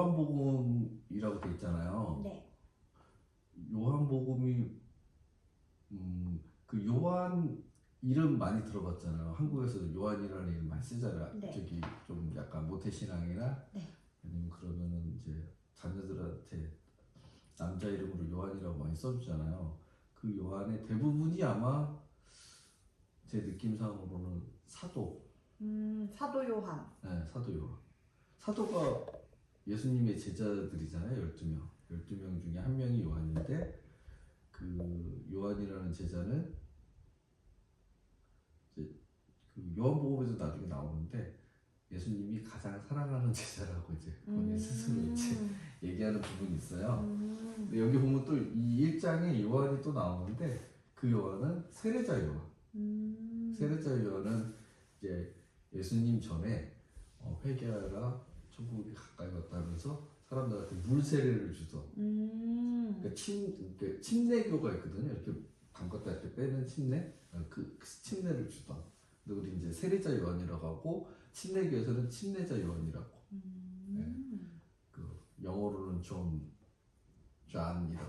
요한복음이라고 돼 있잖아요. 네. 요한복음이 그 요한 이름 많이 들어봤잖아요. 한국에서도 요한이라는 이름 많이 쓰잖아요. 네. 저기 좀 약간 모태신앙이나 네. 아니면 그러면은 이제 자녀들한테 남자 이름으로 요한이라고 많이 써주잖아요. 그 요한의 대부분이 아마 제 느낌상으로는 사도. 사도 요한. 네, 사도 요한. 사도가 예수님의 제자들이잖아요. 12명. 12명 중에 한 명이 요한인데 그 요한이라는 제자는 이제 그 요한복음에서 나중에 나오는데 예수님이 가장 사랑하는 제자라고 이제 본인 스스로 이제 얘기하는 부분이 있어요. 근데 여기 보면 또 이 1장에 요한이 또 나오는데 그 요한은 세례자 요한. 세례자 요한은 이제 예수님 전에 회개하라 천국이 가까이 왔다면서 사람들한테 물 세례를 주던. 그러니까 침례교가 있거든요. 이렇게 담갔다 이렇게 빼는 침례, 그 침례를 주던. 근데 우리 이제 세례자 요한이라고 하고 침례교에서는 침례자 요한이라고. 네. 그 영어로는 존이라고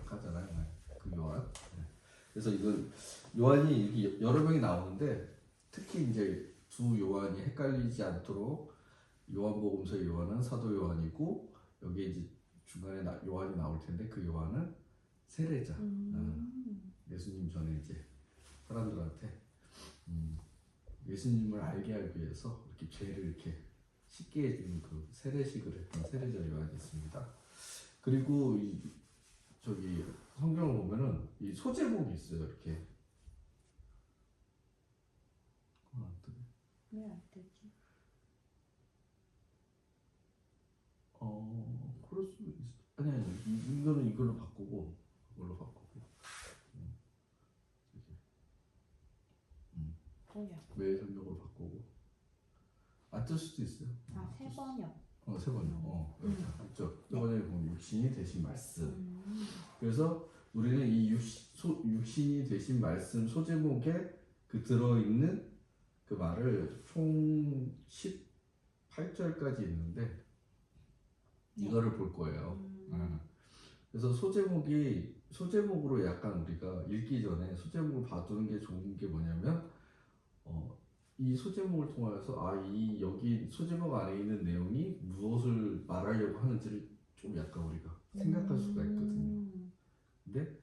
하잖아요. 그 요한. 네. 그래서 이걸 요한이 이렇게 여러 명이 나오는데 특히 이제 두 요한이 헷갈리지 않도록 요한복음서의 요한은 사도 요한이고 여기에 이제 중간에 요한이 나올 텐데 그 요한은 세례자. 예수님 전에 이제 사람들한테 예수님을 알게 하기 위해서 이렇게 죄를 이렇게 쉽게 해주는 그 세례식을 했던 세례자 요한이 있습니다. 그리고 저기 성경을 보면은 이 소제목이 있어요. 이렇게. 왜 안 되지? 그럴 수 있어. 아니 이거는 이걸로 바꾸고 이걸로 바꾸고. 왜 성경으로 바꾸고? 안 뜰 수도 있어요. 세 번역. 세 번역. 그렇죠. 세 번역에 보면 육신이 되신 말씀. 그래서 우리는 이 육신이 되신 말씀 소제목에 그 들어있는 그 말을 총 18절까지 있는데 이거를 볼 거예요. 그래서 소제목으로 약간 우리가 읽기 전에 소제목을 봐두는 게 좋은 게 뭐냐면 이 소제목을 통해서 여기 소제목 안에 있는 내용이 무엇을 말하려고 하는지를 좀 약간 우리가 생각할 수가 있거든요. 근데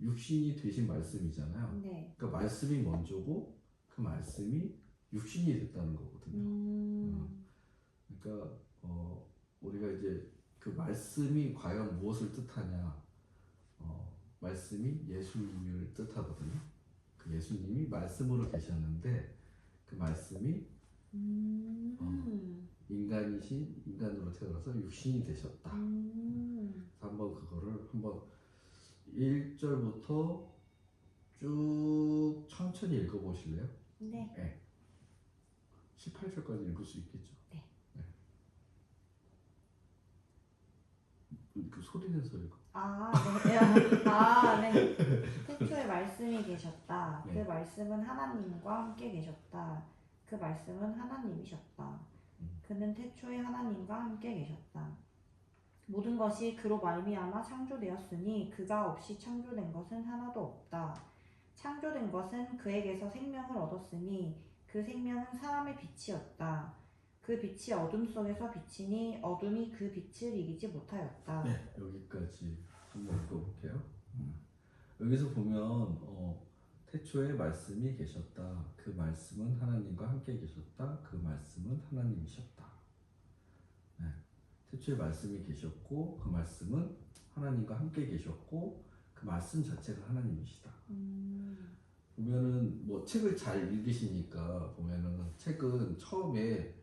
육신이 되신 말씀이잖아요. 네. 그러니까 말씀이 먼저고 그 말씀이 육신이 됐다는 거거든요. 그러니까 우리가 이제 그 말씀이 과연 무엇을 뜻하냐? 말씀이 예수님을 뜻하거든요. 그 예수님이 말씀으로 계셨는데 그 말씀이 인간으로 태어나서 육신이 되셨다. 한번 그거를 한번 1절부터 쭉 천천히 읽어보실래요? 네. 네. 18절까지 읽을 수 있겠죠? 네. 그 소리 내서 읽어. 네. 태초에 말씀이 계셨다. 네. 그 말씀은 하나님과 함께 계셨다. 그 말씀은 하나님이셨다. 그는 태초에 하나님과 함께 계셨다. 모든 것이 그로 말미암아 창조되었으니 그가 없이 창조된 것은 하나도 없다. 창조된 것은 그에게서 생명을 얻었으니 그 생명은 사람의 빛이었다. 그 빛이 어둠 속에서 비치니 어둠이 그 빛을 이기지 못하였다. 네, 여기까지 한번 읽어볼게요. 여기서 보면 태초에 말씀이 계셨다. 그 말씀은 하나님과 함께 계셨다. 그 말씀은 하나님이셨다. 네, 태초에 말씀이 계셨고 그 말씀은 하나님과 함께 계셨고 그 말씀 자체가 하나님이시다. 보면은 뭐 책을 잘 읽으시니까 보면은 책은 처음에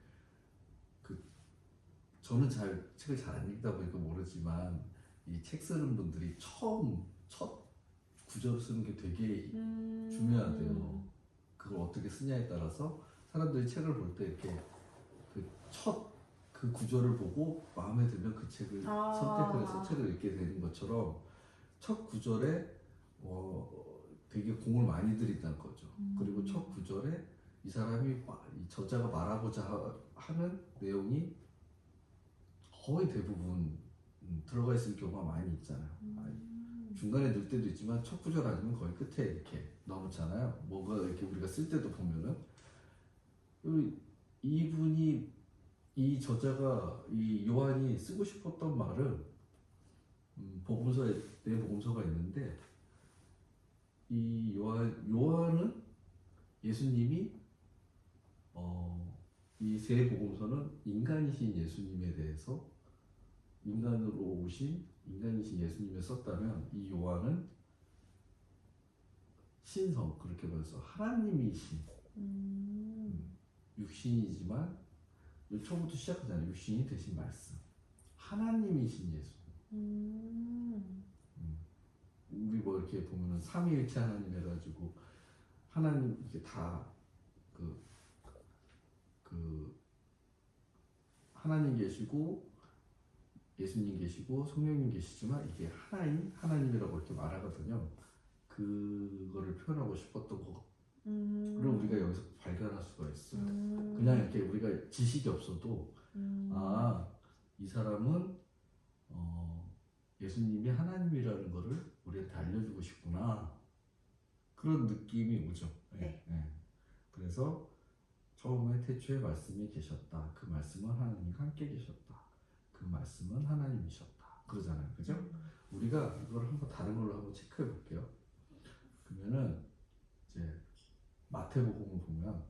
저는 책을 잘 안 읽다 보니까 모르지만 이 책 쓰는 분들이 첫 구절을 쓰는 게 되게 중요하대요. 그걸 어떻게 쓰냐에 따라서 사람들이 책을 볼 때 이렇게 그 구절을 보고 마음에 들면 그 책을 선택을 해서 책을 읽게 되는 것처럼 첫 구절에 되게 공을 많이 들인다는 거죠. 그리고 첫 구절에 이 저자가 말하고자 하는 내용이 거의 대부분 들어가 있을 경우가 많이 있잖아요. 중간에 넣을 때도 있지만 첫 구절 아니면 거의 끝에 이렇게 넣어놓잖아요. 뭔가 이렇게 우리가 쓸 때도 보면은 이분이 이 저자가 이 요한이 쓰고 싶었던 말은 복음서에 네 복음서가 있는데 이 요한은 예수님이 이 세 복음서는 인간이신 예수님에 대해서 인간으로 오신 인간이신 예수님을 썼다면 이 요한은 신성 그렇게 말해서 하나님이신 육신이지만 처음부터 시작하잖아요. 육신이 되신 말씀 하나님이신 예수. 우리 뭐 이렇게 보면은 삼위일체 하나님 해가지고 하나님 이게 다 하나님 계시고 예수님 계시고 성령님 계시지만 이게 하나인 하나님이라고 이렇게 말하거든요. 그거를 표현하고 싶었던 거를 우리가 여기서 발견할 수가 있어요. 그냥 이렇게 우리가 지식이 없어도 이 사람은 예수님이 하나님이라는 거를 우리한테 알려주고 싶구나 그런 느낌이 오죠. 네. 그래서 처음에 태초에 말씀이 계셨다. 그 말씀은 하나님과 함께 계셨다. 그 말씀은 하나님이셨다. 그러잖아요. 그죠? 우리가 이걸 한번 다른 걸로 한번 체크해 볼게요. 그러면은 이제 마태복음을 보면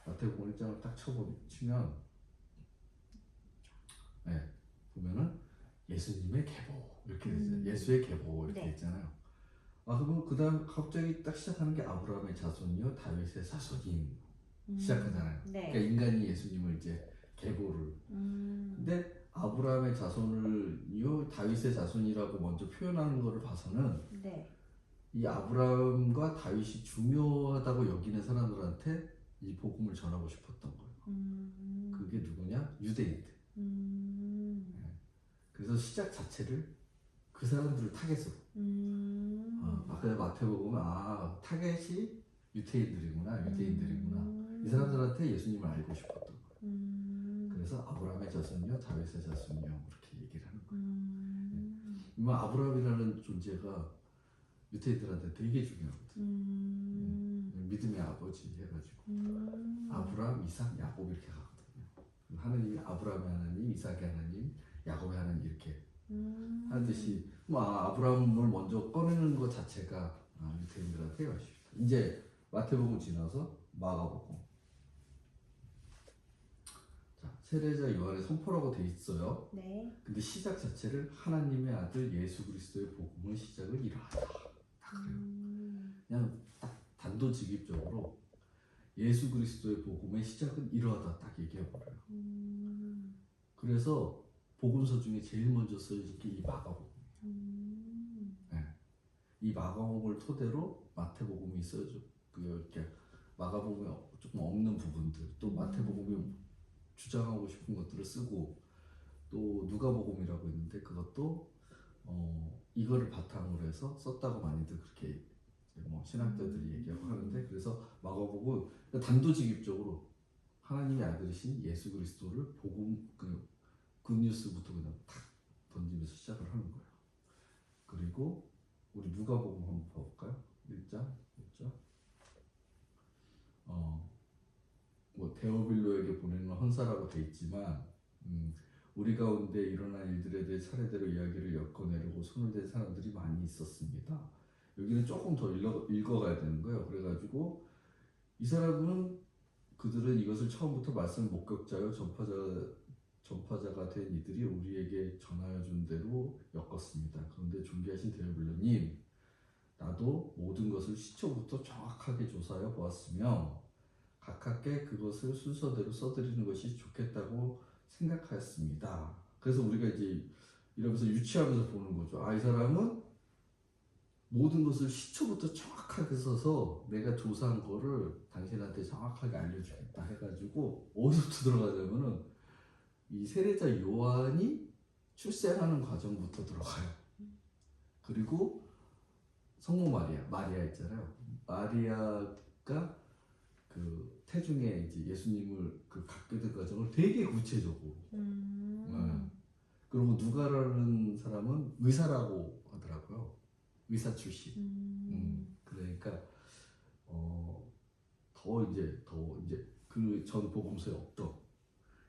마태복음 1장을 딱 치면 보면은 예수님의 계보 이렇게 되죠. 예수의 계보 이렇게 있잖아요. 그러면 그 다음 갑자기 딱 시작하는 게 아브라함의 자손이요 다윗의 자손임 시작하잖아요. 그러니까 인간이 예수님을 이제 계보를 근데 아브라함의 자손을요 다윗의 자손이라고 먼저 표현하는 것을 봐서는 이 아브라함과 다윗이 중요하다고 여기는 사람들한테 이 복음을 전하고 싶었던 거예요. 그게 누구냐? 유대인들. 그래서 시작 자체를 그 사람들을 타겟으로 아까 마태복음은 타겟이 유대인들이구나 이 사람들한테 예수님을 알고 싶었던 거예요. 그래서 아브라함의 자손이요 다윗의 자손이요 그렇게 얘기를 하는 거예요. 아브라함이라는 존재가 유대인들한테 되게 중요하거든요. 믿음의 아버지 해가지고 아브라함, 이삭, 야곱 이렇게 가거든요. 하느님이 아브라함의 하나님, 이삭의 하나님, 야곱의 하나님 이렇게 하는 듯이 아브라함을 먼저 꺼내는 것 자체가 유대인들한테 열심히 이제 마태복음 지나서 마가복음 세례자 요한의 선포라고 돼 있어요. 근데 시작 자체를 하나님의 아들 예수 그리스도의 복음의 시작은 이러하다. 다 그래요. 그냥 딱 단도직입적으로 예수 그리스도의 복음의 시작은 이러하다 딱 얘기해 버려요. 그래서 복음서 중에 제일 먼저 써진 게 이 마가복음. 이 마가복음을 토대로 마태복음이 써져. 이렇게 마가복음에 조금 없는 부분들, 또 마태복음이 주장하고 싶은 것들을 쓰고, 또 누가복음이라고 있는데 그것도 이거를 바탕으로 해서 썼다고 많이들 그렇게 신학자들이 얘기하고 하는데 그래서 마가복음은 단도직입적으로 하나님의 아들이신 예수 그리스도를 복음 굿뉴스부터 그냥 탁 던지면서 시작을 하는 거예요. 그리고 우리 누가복음 한번 봐볼까요? 1장 1절 데오빌로에게 보내는 헌사라고 돼 있지만 우리 가운데 일어난 일들에 대해 차례대로 이야기를 엮어내려고 손을 댄 사람들이 많이 있었습니다. 여기는 조금 더 읽어가야 되는 거예요. 그래가지고 이 사람은 그들은 이것을 처음부터 말씀 목격자요 전파자가 된 이들이 우리에게 전하여 준 대로 엮었습니다. 그런데 존귀하신 데오빌로님, 나도 모든 것을 시초부터 정확하게 조사하여 보았으며 가깝게 그것을 순서대로 써드리는 것이 좋겠다고 생각하였습니다. 그래서 우리가 이제 이러면서 유치하면서 보는 거죠. 이 사람은 모든 것을 시초부터 정확하게 써서 내가 조사한 거를 당신한테 정확하게 알려주겠다 해가지고 어디부터 들어가냐면은 이 세례자 요한이 출생하는 과정부터 들어가요. 그리고 성모 마리아 있잖아요. 마리아가 그 태중에 이제 예수님을 갖게 된 과정을 되게 구체적으로 그리고 누가라는 사람은 의사라고 하더라고요. 의사 출신. 그러니까 더 이제 그 전 복음서에 없던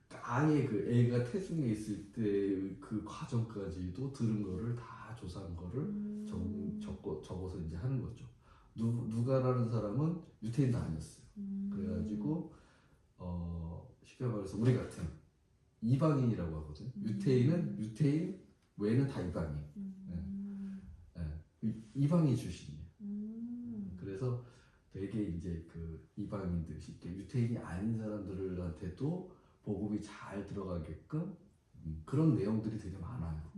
그러니까 아예 그 애가 태중에 있을 때 그 과정까지도 들은 거를 다 조사한 거를 적어서 이제 하는 거죠. 누가라는 사람은 유태인도 아니었어요. 그래가지고 쉽게 말해서 우리 같은 이방인이라고 하거든요. 유태인은 유태인 외에는 다 이방인. 이방인 출신이에요. 그래서 되게 이제 그 이방인들 쉽게 유태인이 아닌 사람들한테도 복음이 잘 들어가게끔 그런 내용들이 되게 많아요.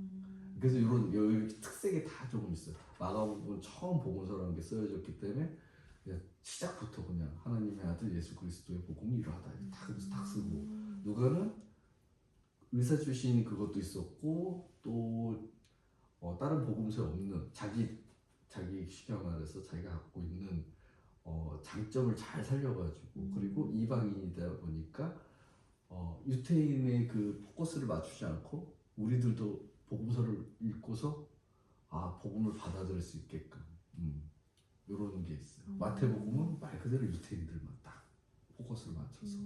그래서 이런 특색이 다 조금 있어요. 마가복음은 처음 복음서라는 게 쓰여졌기 때문에 그냥 시작부터 그냥 하나님의 아들 예수 그리스도의 복음이 이러하다 딱 쓰고 누가는 의사 출신 그것도 있었고 또 다른 복음서에 없는 자기 쉽게 말해서 자기가 갖고 있는 장점을 잘 살려가지고 그리고 이방인이다 보니까 유태인의 그 포커스를 맞추지 않고 우리들도 복음서를 읽고서 복음을 받아들일 수 있게끔 이런 게 있어요. 마태복음은 말 그대로 유태인들만 딱 포커스를 맞춰서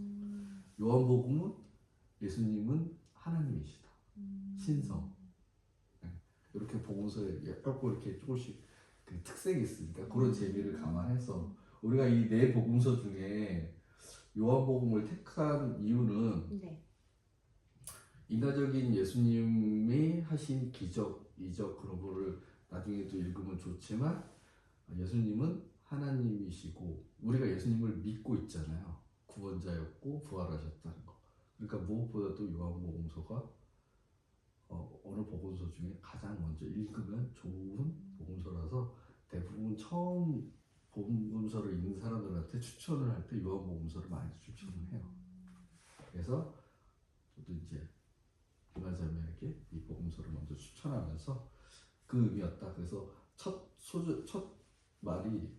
요한복음은 예수님은 하나님이시다. 신성. 이렇게 복음서에 엮고 이렇게 조금씩 그 특색이 있으니까 그런 재미를 감안해서 우리가 이 네 복음서 중에 요한복음을 택한 이유는 네. 인간적인 예수님이 하신 기적, 이적 그런 거를 나중에 또 읽으면 좋지만 예수님은 하나님이시고 우리가 예수님을 믿고 있잖아요. 구원자였고 부활하셨다는 거. 그러니까 무엇보다도 요한복음서가 어느 복음서 중에 가장 먼저 읽으면 좋은 복음서라서 대부분 처음 복음서를 읽는 사람들한테 추천을 할 때 요한복음서를 많이 추천을 해요. 그래서 저도 이제 이마자매에게 이 복음서를 먼저 추천하면서 그 의미였다. 그래서 첫 말이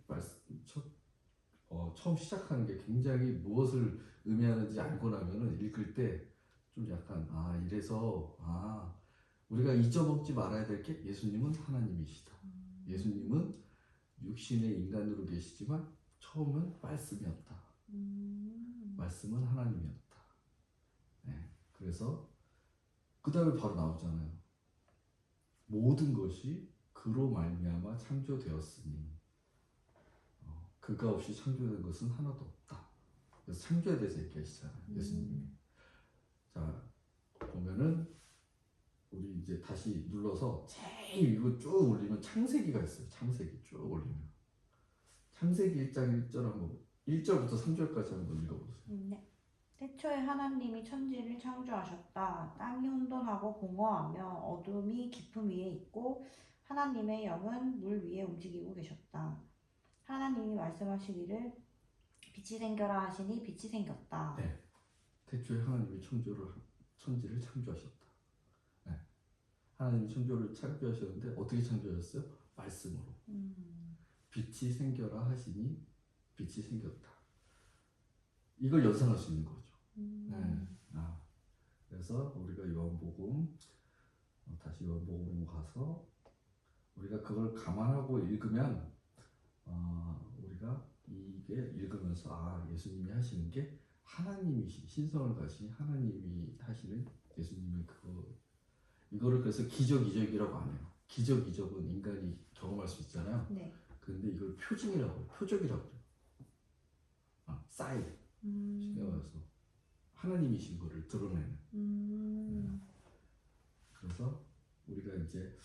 처음 시작하는 게 굉장히 무엇을 의미하는지 알고 나면은 읽을 때 좀 약간 이래서 우리가 잊어먹지 말아야 될 게 예수님은 하나님이시다. 예수님은 육신의 인간으로 계시지만 처음은 말씀이었다. 말씀은 하나님이었다. 네. 그래서 그 다음에 바로 나오잖아요. 모든 것이 그로 말미암아 창조되었으니 그가 없이 창조된 것은 하나도 없다. 그래서 창조에 대해서 얘기하시잖아요. 예수님이. 자 보면은 우리 이제 다시 눌러서 제일 이거 쭉 올리면 창세기가 있어요. 창세기 쭉 올리면 창세기 1장 1절 한번 1절부터 3절까지 한번 읽어보세요. 네. 태초에 하나님이 천지를 창조하셨다. 땅이 혼돈하고 공허하며 어둠이 깊음 위에 있고 하나님의 영은 물 위에 움직이고 계셨다. 하나님이 말씀하시기를 빛이 생겨라 하시니 빛이 생겼다. 네. 태초에 하나님이 천지를 창조하셨다. 네. 하나님이 천지를 창조하셨는데 어떻게 창조하셨어요? 말씀으로. 빛이 생겨라 하시니 빛이 생겼다. 이걸 연상할 수 있는 거죠. 네. 그래서 우리가 요한복음 다시 요한복음으로 가서 우리가 그걸 감안하고 읽으면 우리가 이게 읽으면서 예수님이 하시는 게 하나님이시 신성을 가신 하나님이 하시는 예수님의 이거를 그래서 기적이적이라고 안 해요. 기적이적은 인간이 경험할 수 있잖아요. 네. 근데 이걸 표적이라고 해요. 사인. 쉽게 말해서 하나님이신 거를 드러내는. 그래서 우리가 이제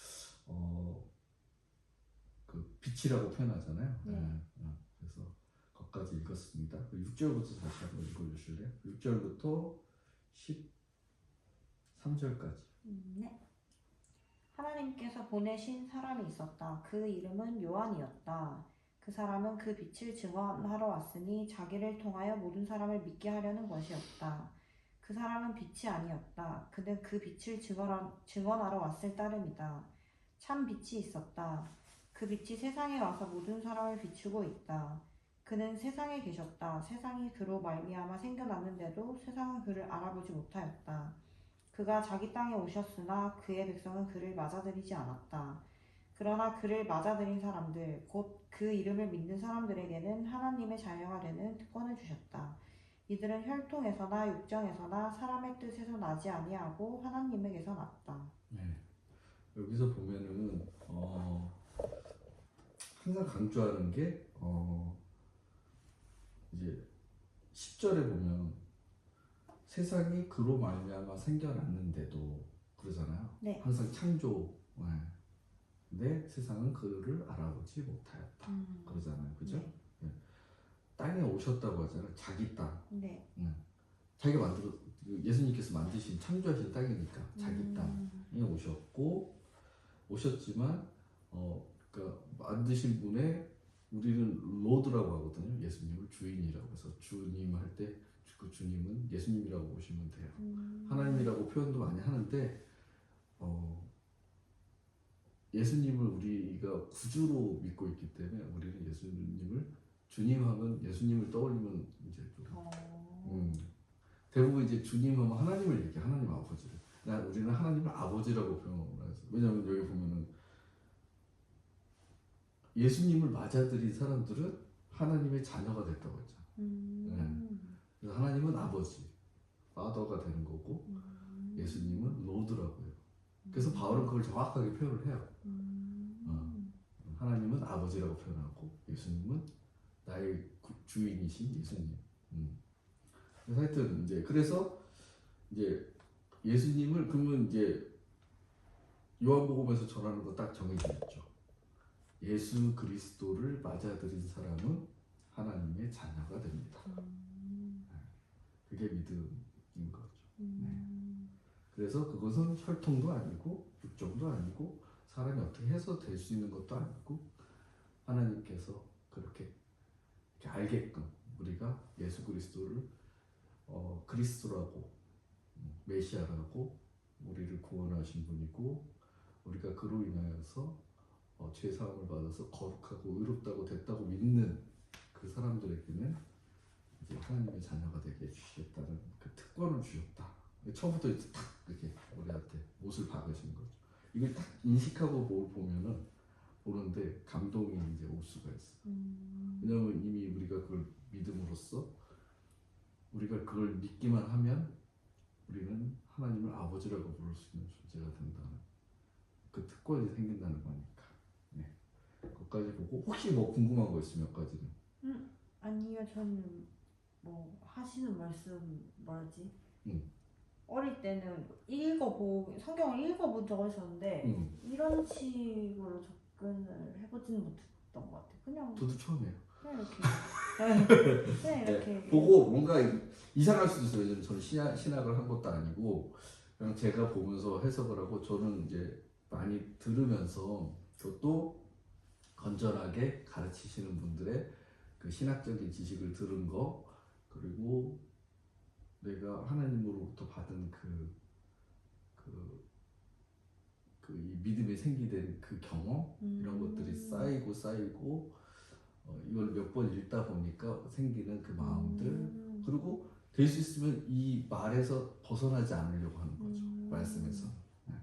그 빛이라고 표현하잖아요. 네. 그래서 거기까지 읽었습니다. 6절부터 다시 한번 읽어주실래요? 6절부터 13절까지. 네. 하나님께서 보내신 사람이 있었다. 그 이름은 요한이었다. 그 사람은 그 빛을 증언하러 왔으니 자기를 통하여 모든 사람을 믿게 하려는 것이었다. 그 사람은 빛이 아니었다. 그는 그 빛을 증언하러 왔을 따름이다. 참 빛이 있었다. 그 빛이 세상에 와서 모든 사람을 비추고 있다. 그는 세상에 계셨다. 세상이 그로 말미암아 생겨났는데도 세상은 그를 알아보지 못하였다. 그가 자기 땅에 오셨으나 그의 백성은 그를 맞아들이지 않았다. 그러나 그를 맞아들인 사람들, 곧 그 이름을 믿는 사람들에게는 하나님의 자녀가 되는 특권을 주셨다. 이들은 혈통에서나 육정에서나 사람의 뜻에서 나지 아니하고 하나님에게서 났다. 네. 여기서 보면은 항상 강조하는 게 이제 10절에 보면 세상이 그로 말미암아 생겨났는데도 그러잖아요. 네. 항상 창조. 네. 근데 세상은 그를 알아보지 못하였다. 그러잖아요. 그죠? 네. 네. 땅에 오셨다고 하잖아요. 자기 땅. 네. 자기가 예수님께서 만드신 창조하신 땅이니까 자기 땅에 오셨지만 그러니까 만드신 분의 우리는 로드라고 하거든요. 예수님을 주인이라고 해서 주님 할 때 그 주님은 예수님이라고 보시면 돼요. 하나님이라고 표현도 많이 하는데 예수님을 우리가 구주로 믿고 있기 때문에 우리는 예수님을 주님하면 예수님을 떠올리면 이제 대부분 이제 주님하면 하나님을 얘기해. 하나님 아버지를. 우리는 하나님을 아버지라고 표현을 해서. 왜냐하면 여기 보면은 예수님을 맞아들인 사람들은 하나님의 자녀가 됐다고 했잖아. 네. 그래서 하나님은 아버지, 파더가 되는 거고 예수님은 로드라고 해요. 그래서 바울은 그걸 정확하게 표현을 해요. 하나님은 아버지라고 표현하고 예수님은 나의 주인이신 예수님. 그래서 하여튼 그래서 이제 예수님을 그러면 이제 요한복음에서 전하는 거 딱 정해져 있죠. 예수 그리스도를 맞아들인 사람은 하나님의 자녀가 됩니다. 그게 믿음인 거죠. 그래서 그것은 혈통도 아니고 육정도 아니고 사람이 어떻게 해서 될 수 있는 것도 아니고 하나님께서 그렇게 알게끔 우리가 예수 그리스도를 그리스도라고 메시아라고 우리를 구원하신 분이고 우리가 그로 인하여서 죄 사함을 받아서 거룩하고 의롭다고 됐다고 믿는 그 사람들에게는 이제 하나님의 자녀가 되게 해주시겠다는 그 특권을 주셨다. 처음부터 이제 딱 이렇게 우리한테 못을 박으신 거죠. 이걸 딱 인식하고 보는데 감동이 이제 올 수가 있어. 왜냐하면 이미 우리가 그걸 믿음으로써 우리가 그걸 믿기만 하면 우리는 하나님을 아버지라고 부를 수 있는 존재가 된다는 그 특권이 생긴다는 거니까. 네. 그것까지 보고 혹시 뭐 궁금한 거 있으면 몇 가지는? 아니요, 저는 뭐 하시는 말씀 뭐지? 어릴 때는 성경을 읽어본 적은 있었는데 이런 식으로 접근을 해보지는 못했던 것 같아요. 그냥 저도 처음이에요. 그냥 이렇게 보고 뭔가 이상할 수도 있어요. 왜냐면 저는 신학을 한 것도 아니고 그냥 제가 보면서 해석을 하고 저는 이제 많이 들으면서 그것도 건전하게 가르치시는 분들의 그 신학적인 지식을 들은 거 그리고 내가 하나님으로부터 받은 이 믿음이 생기된 그 경험 이런 것들이 쌓이고 이걸 몇 번 읽다 보니까 생기는 그 마음들 그리고 될 수 있으면 이 말에서 벗어나지 않으려고 하는 거죠. 말씀에서. 네.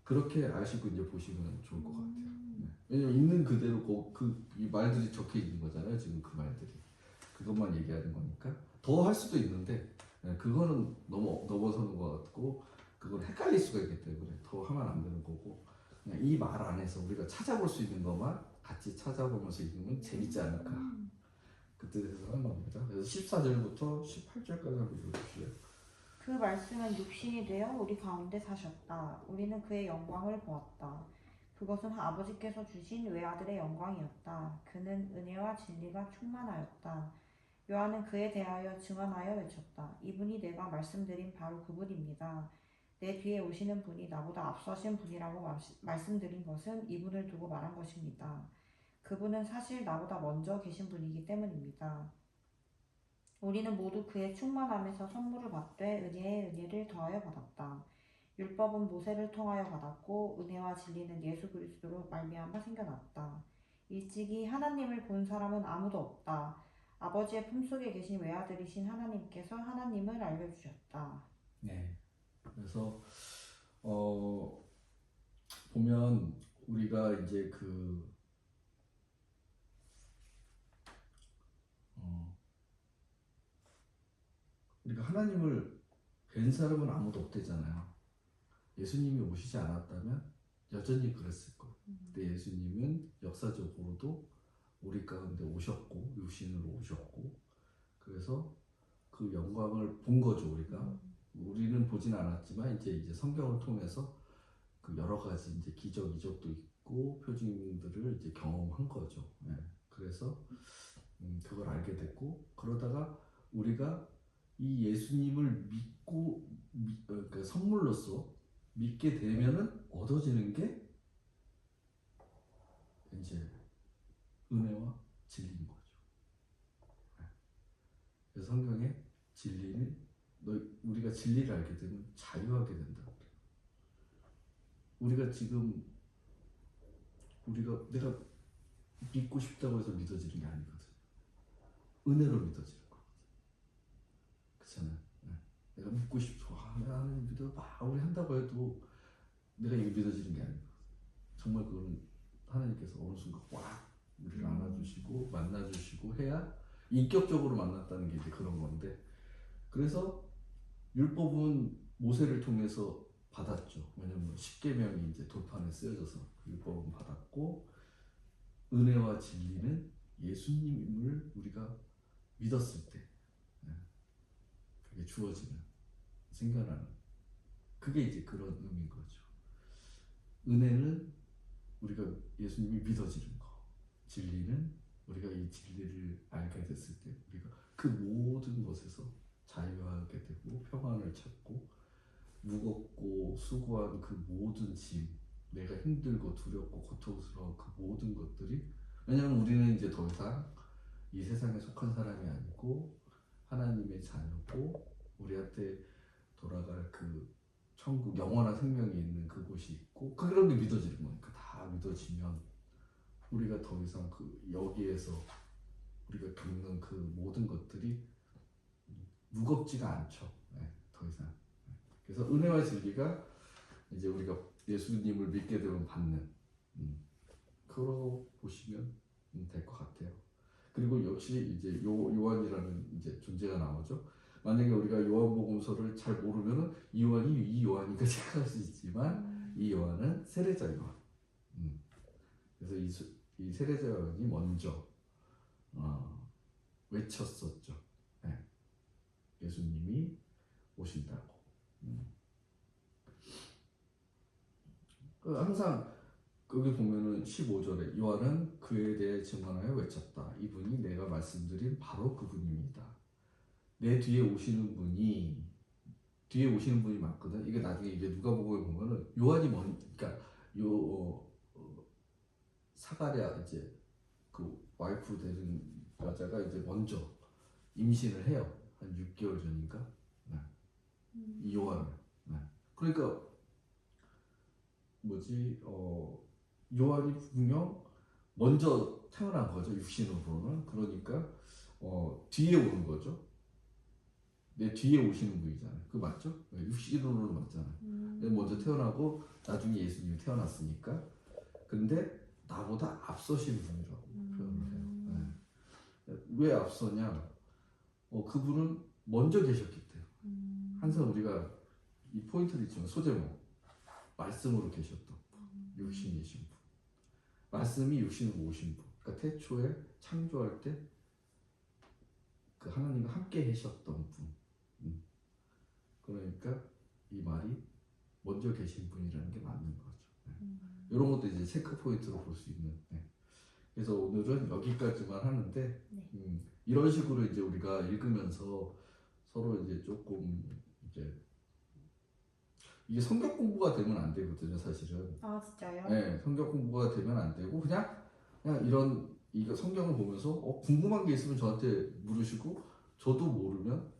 그렇게 아시고 이제 보시면 좋을 것 같아요. 네. 왜냐면 있는 그대로 이 말들이 적혀 있는 거잖아요. 지금 그 말들이 그것만 얘기하는 거니까 더 할 수도 있는데 그거는 넘어서는 것 같고 그건 헷갈릴 수가 있기 때문에 더 하면 안 되는 거고 그냥 이 말 안에서 우리가 찾아볼 수 있는 것만 같이 찾아보면서 읽으면 재밌지 않을까 그때 대해서 하는 겁니다. 그래서 14절부터 18절까지 한번 읽어주실래요? 그 말씀은 육신이 되어 우리 가운데 사셨다. 우리는 그의 영광을 보았다. 그것은 아버지께서 주신 외아들의 영광이었다. 그는 은혜와 진리가 충만하였다. 요한은 그에 대하여 증언하여 외쳤다. 이분이 내가 말씀드린 바로 그분입니다. 내 뒤에 오시는 분이 나보다 앞서신 분이라고 말씀드린 것은 이분을 두고 말한 것입니다. 그분은 사실 나보다 먼저 계신 분이기 때문입니다. 우리는 모두 그의 충만함에서 선물을 받되 은혜에 은혜를 더하여 받았다. 율법은 모세를 통하여 받았고 은혜와 진리는 예수 그리스도로 말미암아 생겨났다. 일찍이 하나님을 본 사람은 아무도 없다. 아버지의 품속에 계신 외아들이신 하나님께서 하나님을 알려주셨다. 네. 그래서 보면 우리가 이제 우리가 하나님을 뵌 사람은 아무도 없대잖아요. 예수님이 오시지 않았다면 여전히 그랬을 거예요. 근데 예수님은 역사적으로도 우리 가운데 오셨고 육신으로 오셨고 그래서 그 영광을 본 거죠. 우리는 보진 않았지만 이제 성경을 통해서 그 여러 가지 이제 이적도 있고 표징들을 이제 경험한 거죠. 예. 그래서 그걸 알게 됐고 그러다가 우리가 이 예수님을 믿고 그러니까 선물로서 믿게 되면은 얻어지는 게 이제 은혜와 진리인 거죠. 예. 그래서 성경에 진리는 우리가 진리를 알게 되면 자유하게 된다. 우리가 지금 내가 믿고 싶다고 해서 믿어지는 게 아니거든. 은혜로 믿어지는 거거든. 그렇잖아요. 네. 내가 믿고 싶어. 내가 하나님 믿어. 우리 한다고 해도 내가 이게 믿어지는 게 아니거든. 정말 그거는 하나님께서 어느 순간 꽉 우리를 안아주시고 만나주시고 해야 인격적으로 만났다는 게 이제 그런 건데 그래서 율법은 모세를 통해서 받았죠. 왜냐면 10계명이 이제 돌판에 쓰여져서 율법은 받았고 은혜와 진리는 예수님을 우리가 믿었을 때 그게 주어지는 생겨나는 그게 이제 그런 의미인 거죠. 은혜는 우리가 예수님이 믿어지는 거, 진리는 우리가 이 진리를 알게 됐을 때 우리가 그 모든 것에서 자유하게 되고 평안을 찾고 무겁고 수고한 그 모든 짐, 내가 힘들고 두렵고 고통스러운 그 모든 것들이 왜냐하면 우리는 이제 더 이상 이 세상에 속한 사람이 아니고 하나님의 자녀고 우리한테 돌아갈 그 천국 영원한 생명이 있는 그곳이 있고 그런 게 믿어지는 거니까 다 믿어지면 우리가 더 이상 그 여기에서 우리가 겪는 그 모든 것들이 무겁지가 않죠. 네, 더 이상. 그래서 은혜와 진리가 이제 우리가 예수님을 믿게 되면 받는 그러고 보시면 될 것 같아요. 그리고 역시 이제 요한이라는 이제 존재가 나오죠. 만약에 우리가 요한복음서를 잘 모르면은 이 요한인가 생각할 수 있지만 이 요한은 세례자 요한. 그래서 이 세례자 요한이 먼저 외쳤었죠. 네. 예수님이 오신다고. 항상 거기 보면은 15절에 요한은 그에 대해 증언하여 외쳤다. 이분이 내가 말씀드린 바로 그분입니다. 내 뒤에 오시는 분이 맞거든. 이게 나중에 이제 누가복음에 보면은 요한이 그러니까 사가랴 이제 그 와이프 되는 여자가 이제 먼저 임신을 해요. 한 6개월 전인가. 네. 이 요한을. 네. 그러니까 요한이 분명 먼저 태어난 거죠. 육신으로는. 그러니까 뒤에 오는 거죠. 내 뒤에 오시는 분이잖아요. 그 맞죠? 육신으로는 맞잖아요. 먼저 태어나고 나중에 예수님이 태어났으니까. 근데 나보다 앞서신 분이라고 표현을 해요. 네. 왜 앞서냐? 그분은 먼저 계셨기 때문에. 항상 우리가 이 포인트를 있지만 소제목 말씀으로 계셨던 분, 육신이신 분. 말씀이 육신으로 오신 분. 그러니까 태초에 창조할 때 그 하나님과 함께 계셨던 분. 그러니까 이 말이 먼저 계신 분이라는 게 맞는 거죠. 이런 것도 이제 체크 포인트로 볼 수 있는. 그래서 오늘은 여기까지만 하는데 이런 식으로 이제 우리가 읽으면서 서로 이제 조금 이제 이게 성경 공부가 되면 안 되거든요, 사실은. 아 진짜요? 네, 성경 공부가 되면 안 되고 그냥 이거 성경을 보면서 궁금한 게 있으면 저한테 물으시고 저도 모르면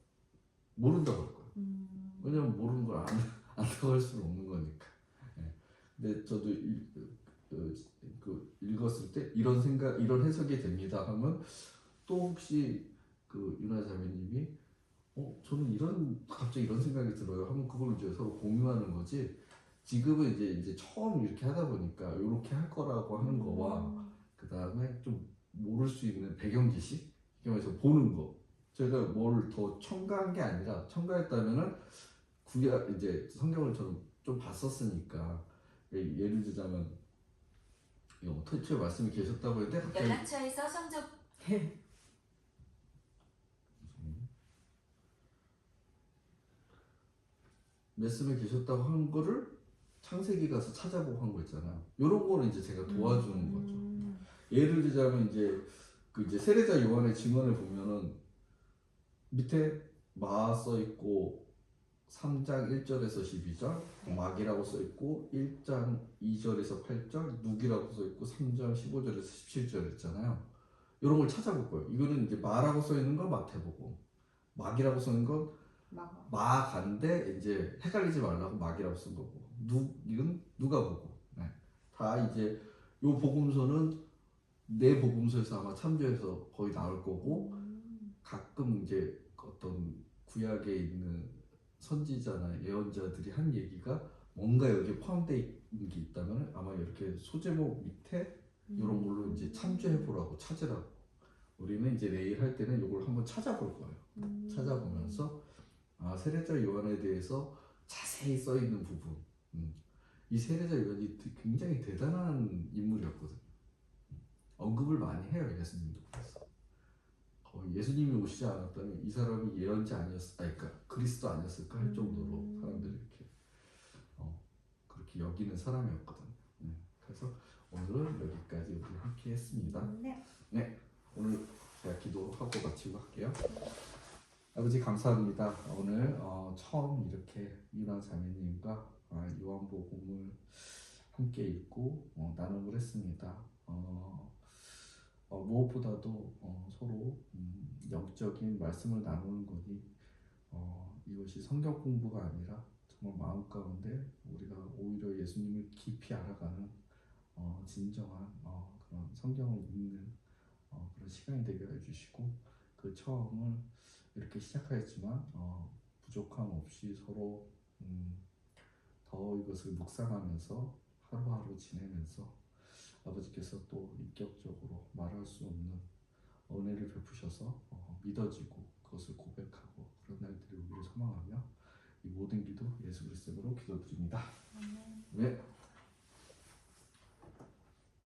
모른다고 할 거예요. 왜냐면 모르는 걸 안다고 할 수는 없는 거니까. 네. 근데 저도 읽었을 때 이런 해석이 됩니다 하면 또 혹시 그 유나 자매님이 저는 갑자기 이런 생각이 들어요. 하면 그걸 이제 서로 공유하는 거지. 지금은 이제 처음 이렇게 하다 보니까 이렇게 할 거라고 하는 거와 그 다음에 좀 모를 수 있는 배경 지식, 이게 말해서 보는 거. 제가 뭘 더 첨가한 게 아니라 첨가했다면은 구약 이제 성경을 저는 좀 봤었으니까 예를 들자면 태초에 말씀이 계셨다고 했는데 갑자기 연락처에서 성적 말씀에 계셨다고 한 거를 창세기 가서 찾아보고 한 거 있잖아요. 이런 거는 이제 제가 도와주는 거죠. 예를 들자면 이제 세례자 요한의 증언을 보면은 밑에 마 써 있고 3장 1절에서 12절 막이라고 써 있고 1장 2절에서 8절 누기라고 써 있고 3장 15절에서 17절 있잖아요. 이런 걸 찾아볼 거예요. 이거는 이제 마라고 써 있는 건 마태복음, 막이라고 써 있는 건 마가인데 이제 헷갈리지 말라고 막이라고 쓴 거고 이건 누가복음. 네. 다 이제 요 복음서는 내 복음서에서 아마 참조해서 거의 나올 거고 가끔 이제 어떤 구약에 있는 선지자나 예언자들이 한 얘기가 뭔가 여기에 포함되어 있는 게 있다면 아마 이렇게 소제목 밑에 이런 걸로 이제 참조해 보라고 찾으라고. 우리는 이제 내일 할 때는 이걸 한번 찾아볼 거예요. 찾아보면서 세례자 요한에 대해서 자세히 써 있는 부분. 이 세례자 요한이 굉장히 대단한 인물이었거든요. 언급을 많이 해요. 예수님도 그래서. 거의 예수님이 오시지 않았다면 이 사람이 예언자 그러니까 그리스도 아니었을까 할 정도로 사람들이 이렇게 그렇게 여기는 사람이었거든요. 그래서 오늘은 여기까지 우리 함께 했습니다. 네, 오늘 제가 기도하고 마치고 할게요. 아버지 감사합니다. 오늘 처음 이렇게 이나 자매님과 요한복음을 함께 읽고 나눔을 했습니다. 무엇보다도 서로 영적인 말씀을 나누는 거니 이것이 성경 공부가 아니라 정말 마음 가운데 우리가 오히려 예수님을 깊이 알아가는 진정한 그런 성경을 읽는 그런 시간이 되게 해주시고 그 처음을 이렇게 시작하였지만 부족함 없이 서로 더 이것을 묵상하면서 하루하루 지내면서 아버지께서 또 인격적으로 말할 수 없는 은혜를 베푸셔서 믿어지고 그것을 고백하고 그런 날들이 오기를 소망하며 이 모든 기도 예수 그리스도로 기도드립니다. 네.